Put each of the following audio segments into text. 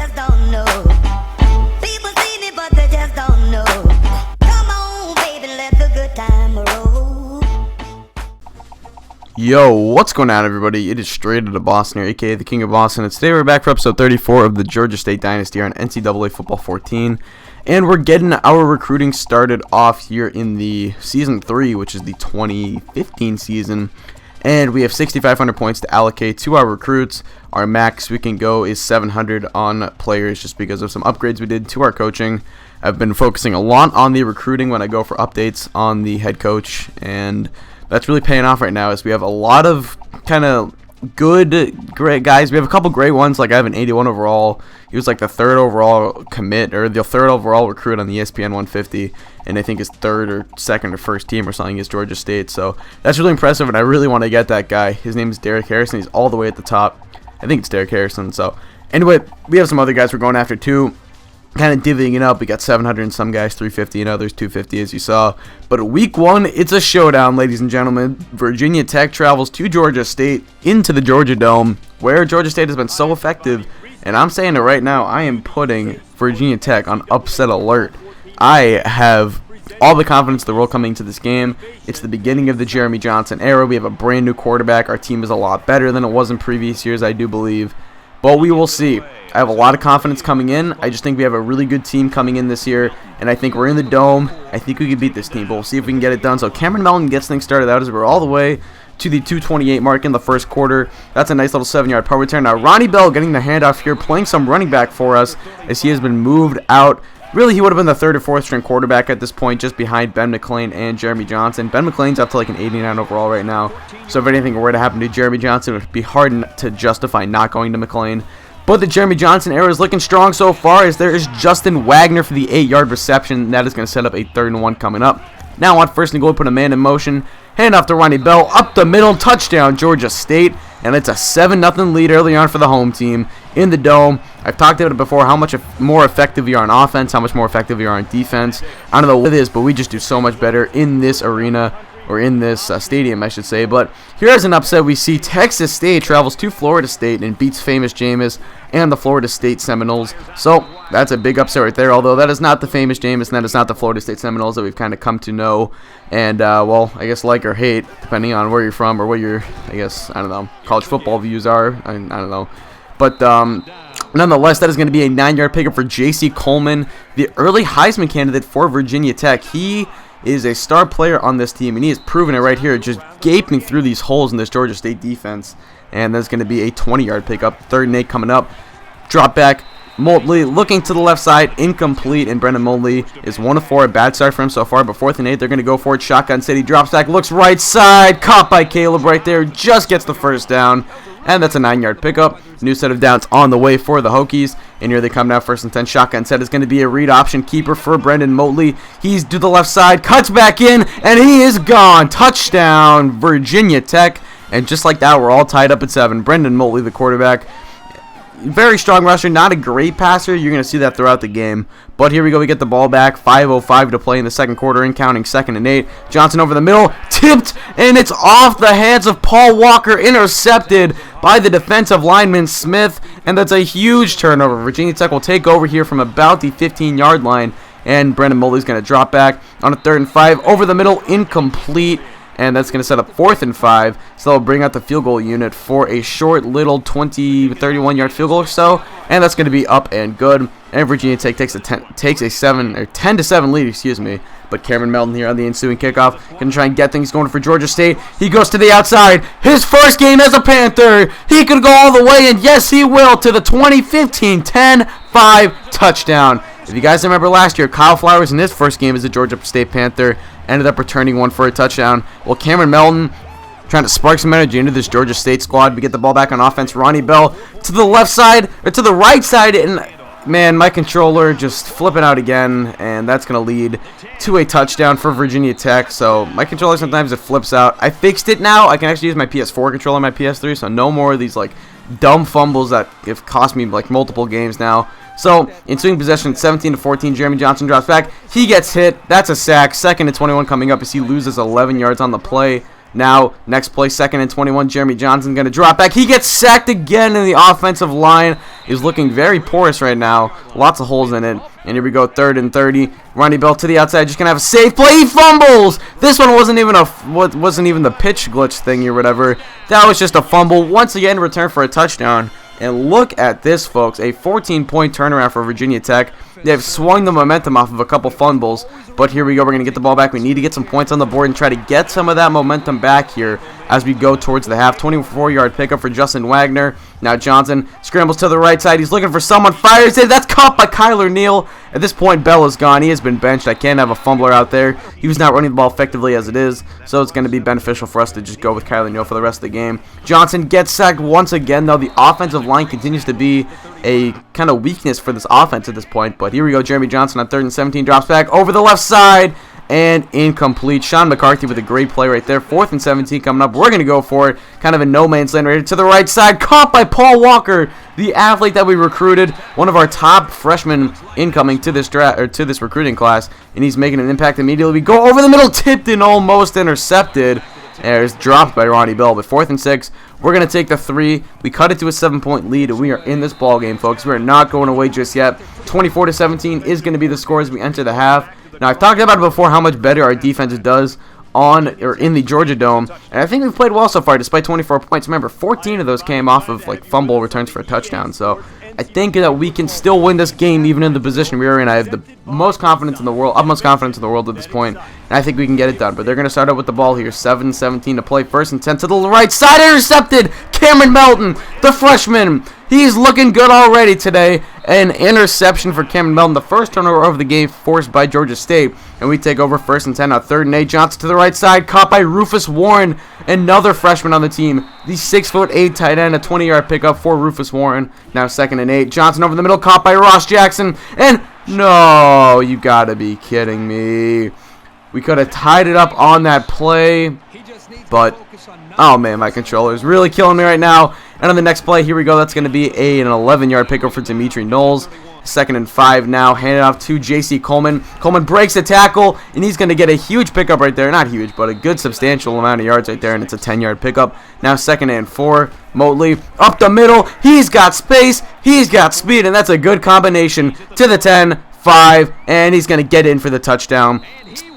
just don't know. People see me, but they just don't know. Come on, baby, let the good time roll. Yo, what's going on, everybody? It is Straight Outta Boston here, aka the King of Boston, and today we're back for episode 34 of the Georgia State Dynasty here on NCAA Football 14, and we're getting our recruiting started off here in the Season 3, which is the 2015 season, and we have 6,500 points to allocate to our recruits. Our max we can go is 700 on players just because of some upgrades we did to our coaching. I've been focusing a lot on the recruiting when I go for updates on the head coach, and that's really paying off right now as we have a lot of kind of good, great guys. We have a couple great ones, like I have an 81 overall. He was like the third overall commit, or the third overall recruit on the ESPN 150, and I think his third or second or first team or something is Georgia State. So that's really impressive, and I really want to get that guy. His name is Derek Harrison. He's all the way at the top. I think it's Derek Harrison. So anyway, we have some other guys we're going after too. Kind of divvying it up. We got 700 and some guys, 350 and others, 250 as you saw. But week one, it's a showdown, ladies and gentlemen. Virginia Tech travels to Georgia State into the Georgia Dome, where Georgia State has been so effective. And I'm saying it right now, I am putting Virginia Tech on upset alert. I have all the confidence in the world coming to this game. It's the beginning of the Jeremy Johnson era. We have a brand new quarterback. Our team is a lot better than it was in previous years, I do believe. But we will see. I have a lot of confidence coming in. I just think we have a really good team coming in this year, and I think we're in the Dome. I think we can beat this team, but we'll see if we can get it done. So Cameron Melton gets things started out as we're all the way to the 2:28 mark in the first quarter. That's a nice little 7-yard punt return. Now Ronnie Bell getting the handoff here, playing some running back for us as he has been moved out. Really, he would have been the third or fourth string quarterback at this point, just behind Ben McClain and Jeremy Johnson. Ben McClain's up to like an 89 overall right now, so if anything were to happen to Jeremy Johnson, it would be hard to justify not going to McClain. But the Jeremy Johnson era is looking strong so far, as there is Justin Wagner for the 8-yard reception. That is going to set up a 3rd and 1 coming up. Now on 1st and goal, put a man in motion. Hand off to Ronnie Bell, up the middle, touchdown Georgia State. And it's a 7-0 lead early on for the home team in the Dome. I've talked about it before, how much more effective we are on offense, how much more effective we are on defense. I don't know what it is, but we just do so much better in this arena, or in this stadium, I should say. But here's an upset we see. Texas State travels to Florida State and beats famous Jameis and the Florida State Seminoles. So that's a big upset right there, although that is not the famous Jameis, and that is not the Florida State Seminoles that we've kind of come to know. And, well, I guess like or hate, depending on where you're from or what your, I guess, I don't know, college football views are. I don't know. But, nonetheless, that is going to be a 9-yard pickup for J.C. Coleman, the early Heisman candidate for Virginia Tech. He is a star player on this team, and he has proven it right here, just gaping through these holes in this Georgia State defense. And that's going to be a 20-yard pickup. 3rd and 8 coming up. Drop back. Motley looking to the left side, incomplete, and Brendan Motley is 1 of 4. A bad start for him so far, but 4th and 8, they're going to go for it. Shotgun City drops back, looks right side, caught by Caleb right there, just gets the first down. And that's a 9-yard pickup. New set of downs on the way for the Hokies. And here they come now, 1st and 10. Shotgun set is going to be a read option keeper for Brendan Motley. He's to the left side, cuts back in, and he is gone. Touchdown, Virginia Tech. And just like that, we're all tied up at 7. Brendan Motley, the quarterback. Very strong rusher, not a great passer. You're going to see that throughout the game. But here we go. We get the ball back. 5:05 to play in the second quarter, and counting. 2nd and 8. Johnson over the middle. Tipped, and it's off the hands of Paul Walker. Intercepted by the defensive lineman Smith. And that's a huge turnover. Virginia Tech will take over here from about the 15-yard line. And Brendan Motley's going to drop back on a 3rd and 5. Over the middle, incomplete. And that's going to set up 4th and 5. So they'll bring out the field goal unit for a short little 31-yard field goal or so. And that's going to be up and good. And Virginia Tech takes a 10-7 lead, excuse me. But Cameron Melton here on the ensuing kickoff, going to try and get things going for Georgia State. He goes to the outside. His first game as a Panther. He could go all the way, and yes, he will, to the 2015 10-5 touchdown. If you guys remember last year, Kyle Flowers in his first game as a Georgia State Panther ended up returning one for a touchdown. Well, Cameron Melton trying to spark some energy into this Georgia State squad. We get the ball back on offense. Ronnie Bell to the left side, or to the right side, and man, my controller just flipping out again, and that's going to lead to a touchdown for Virginia Tech. So my controller, sometimes it flips out. I fixed it now. I can actually use my PS4 controller on my PS3, so no more of these like dumb fumbles that have cost me like multiple games now. So ensuing possession, 17-14, Jeremy Johnson drops back. He gets hit. That's a sack. 2nd and 21 coming up as he loses 11 yards on the play. Now, next play, 2nd and 21, Jeremy Johnson going to drop back. He gets sacked again in the offensive line. is looking very porous right now. Lots of holes in it. And here we go, 3rd and 30. Ronnie Bell to the outside, just gonna have a safe play. He fumbles. This one wasn't even the pitch glitch thing or whatever. That was just a fumble. Once again, return for a touchdown. And look at this, folks. A 14-point turnaround for Virginia Tech. They've swung the momentum off of a couple fumbles. But here we go. We're going to get the ball back. We need to get some points on the board and try to get some of that momentum back here as we go towards the half. 24-yard pickup for Justin Wagner. Now Johnson scrambles to the right side. He's looking for someone. Fires it. That's caught by Kyler Neal. At this point, Bell is gone. He has been benched. I can't have a fumbler out there. He was not running the ball effectively as it is, so it's going to be beneficial for us to just go with Kyler Neal for the rest of the game. Johnson gets sacked once again, though. The offensive line continues to be a kind of weakness for this offense at this point. But here we go. Jeremy Johnson on 3rd and 17 drops back over the left side. And incomplete. Sean McCarthy with a great play right there. 4th and 17 coming up. We're going to go for it. Kind of a no man's land right to the right side. Caught by Paul Walker, the athlete that we recruited. One of our top freshmen incoming to this recruiting class. And he's making an impact immediately. We go over the middle. Tipped and almost intercepted. And it's dropped by Ronnie Bell. But 4th and 6. We're going to take the 3. We cut it to a 7-point lead. And we are in this ball game, folks. We are not going away just yet. 24-17 is going to be the score as we enter the half. Now, I've talked about it before how much better our defense does in the Georgia Dome, and I think we've played well so far despite 24 points. Remember, 14 of those came off of like fumble returns for a touchdown, so I think that we can still win this game even in the position we are in. I have the most confidence in the world, utmost confidence in the world at this point, and I think we can get it done. But they're going to start out with the ball here, 7-17 to play, 1st and 10 to the right side, intercepted. Cameron Melton, the freshman, he's looking good already today. An interception for Cameron Melton, the first turnover of the game forced by Georgia State. And we take over 1st and 10 now. 3rd and 8. Johnson to the right side, caught by Rufus Warren, another freshman on the team. The 6'8" tight end, a 20-yard pickup for Rufus Warren. Now 2nd and 8. Johnson over the middle, caught by Ross Jackson. And no, you gotta be kidding me. We could have tied it up on that play, but oh man, my controller is really killing me right now. And on the next play, here we go. That's going to be an 11-yard pickup for Dimitri Knowles. 2nd and 5 now. Handed off to J.C. Coleman. Coleman breaks a tackle, and he's going to get a huge pickup right there. Not huge, but a good substantial amount of yards right there, and it's a 10-yard pickup. Now 2nd and 4. Motley up the middle. He's got space. He's got speed, and that's a good combination to the 10. 5, and he's going to get in for the touchdown.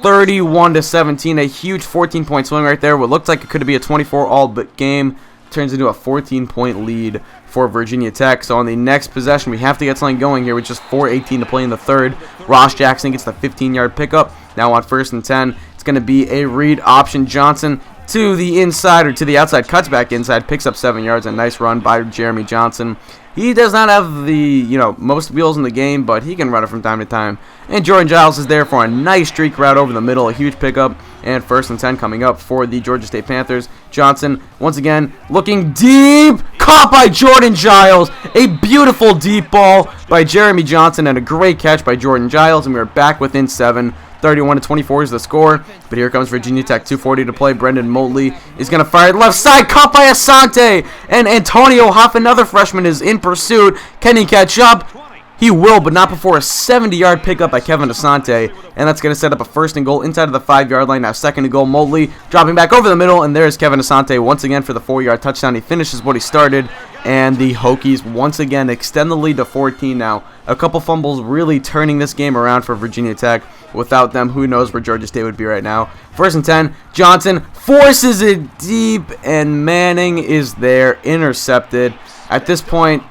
31-17, a huge 14-point swing right there. What looked like it could be a 24-all game turns into a 14-point lead for Virginia Tech. So on the next possession, we have to get something going here with just 4:18 to play in the 3rd. Ross Jackson gets the 15-yard pickup. Now on 1st and 10, it's going to be a read option. Johnson to the inside or to the outside, cuts back inside, picks up 7 yards. A nice run by Jeremy Johnson. He does not have the, most wheels in the game, but he can run it from time to time. And Jordan Giles is there for a nice streak route over the middle, a huge pickup. And 1st and 10 coming up for the Georgia State Panthers. Johnson, once again, looking deep. Caught by Jordan Giles. A beautiful deep ball by Jeremy Johnson and a great catch by Jordan Giles. And we are back within 7. 31-24 is the score, but here comes Virginia Tech. 2:40 to play. Brendan Motley is going to fire it left side, caught by Asante, and Antonio Huff, another freshman, is in pursuit. Can he catch up? He will, but not before a 70-yard pickup by Kevin Asante, and that's going to set up a 1st and goal inside of the 5-yard line. Now 2nd and goal. Motley dropping back over the middle, and there's Kevin Asante once again for the 4-yard touchdown. He finishes what he started, and the Hokies once again extend the lead to 14 now. A couple fumbles really turning this game around for Virginia Tech. Without them, who knows where Georgia State would be right now. 1st and 10. Johnson forces it deep, and Manning is there, intercepted. At this point,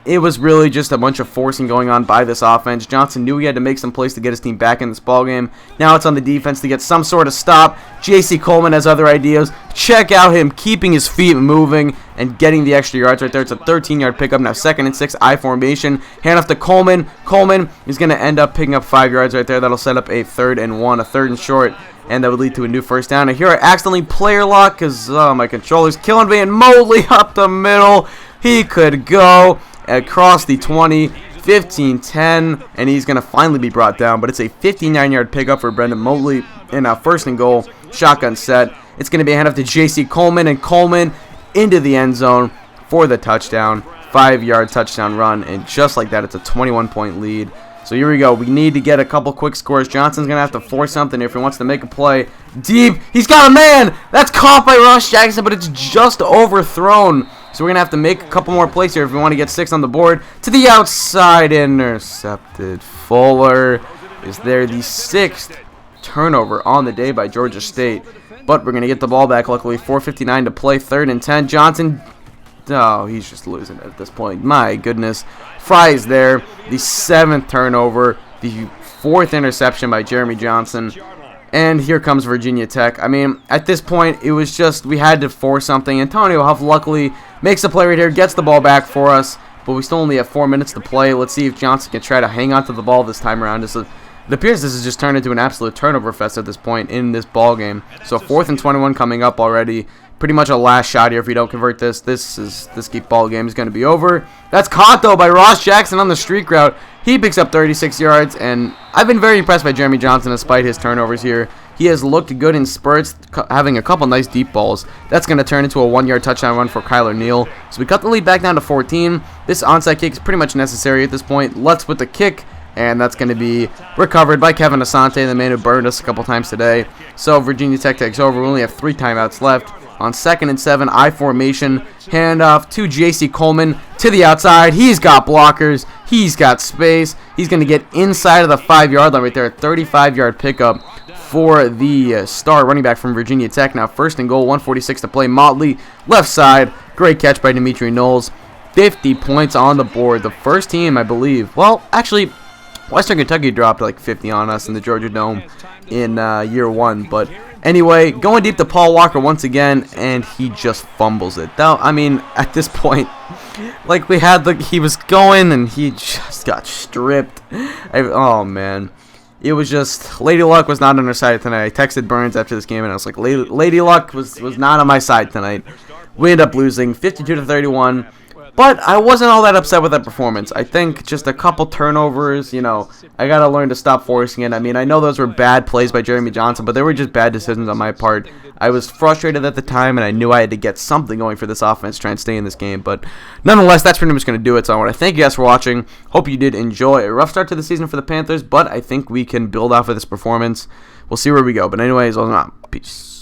it was really just a bunch of forcing going on by this offense. Johnson knew he had to make some plays to get his team back in this ballgame. Now it's on the defense to get some sort of stop. J.C. Coleman has other ideas. Check out him keeping his feet moving and getting the extra yards right there. It's a 13-yard pickup. Now 2nd and 6, I formation. Hand off to Coleman. Coleman is going to end up picking up 5 yards right there. That'll set up a 3rd and 1, a 3rd and short. And that would lead to a new 1st down. And here I accidentally player lock because my controller's killing me. And Motley up the middle. He could go across the 20, 15-10, and he's going to finally be brought down. But it's a 59-yard pickup for Brendan Motley. And now 1st and goal, shotgun set. It's going to be a hand off to J.C. Coleman, and Coleman into the end zone for the touchdown. 5-yard touchdown run, and just like that, it's a 21-point lead. So here we go. We need to get a couple quick scores. Johnson's going to have to force something if he wants to make a play. Deep. He's got a man. That's caught by Ross Jackson, but it's just overthrown So we're going to have to make a couple more plays here if we want to get 6 on the board. To the outside, intercepted. Fuller is there, the 6th turnover on the day by Georgia State. But we're going to get the ball back, luckily. 4:59 to play, 3rd and 10. Johnson, oh, he's just losing it at this point. My goodness. Fry is there, the 7th turnover, the 4th interception by Jeremy Johnson. And here comes Virginia Tech. I mean, at this point, it was just, we had to force something. Antonio Huff luckily makes the play right here, gets the ball back for us. But we still only have 4 minutes to play. Let's see if Johnson can try to hang on to the ball this time around. It appears this has just turned into an absolute turnover fest at this point in this ball game. So 4th and 21 coming up already. Pretty much a last shot here if we don't convert this. This ball game is going to be over. That's caught, though, by Ross Jackson on the streak route. He picks up 36 yards, and I've been very impressed by Jeremy Johnson despite his turnovers here. He has looked good in spurts, having a couple nice deep balls. That's going to turn into a 1-yard touchdown run for Kyler Neal. So we cut the lead back down to 14. This onside kick is pretty much necessary at this point. Lutz with the kick, and that's going to be recovered by Kevin Asante, the man who burned us a couple times today. So Virginia Tech takes over. We only have 3 timeouts left. On 2nd and 7, I formation, handoff to J.C. Coleman to the outside. He's got blockers. He's got space. He's going to get inside of the 5-yard line right there. 35-yard pickup for the star running back from Virginia Tech. Now 1st and goal, 1:46 to play. Motley, left side. Great catch by Dimitri Knowles. 50 points on the board. The first team, I believe. Well, actually, Western Kentucky dropped like 50 on us in the Georgia Dome in year 1, but anyway, going deep to Paul Walker once again, and he just fumbles it. Now, I mean, at this point, like he was going, and he just got stripped. Oh, man. It was just, Lady Luck was not on her side tonight. I texted Burns after this game, and I was like, Lady Luck was not on my side tonight. We ended up losing 52-31. But I wasn't all that upset with that performance. I think just a couple turnovers, I got to learn to stop forcing it. I mean, I know those were bad plays by Jeremy Johnson, but they were just bad decisions on my part. I was frustrated at the time, and I knew I had to get something going for this offense to try and stay in this game. But nonetheless, that's pretty much going to do it. So I want to thank you guys for watching. Hope you did enjoy. A rough start to the season for the Panthers, but I think we can build off of this performance. We'll see where we go. But anyways, peace.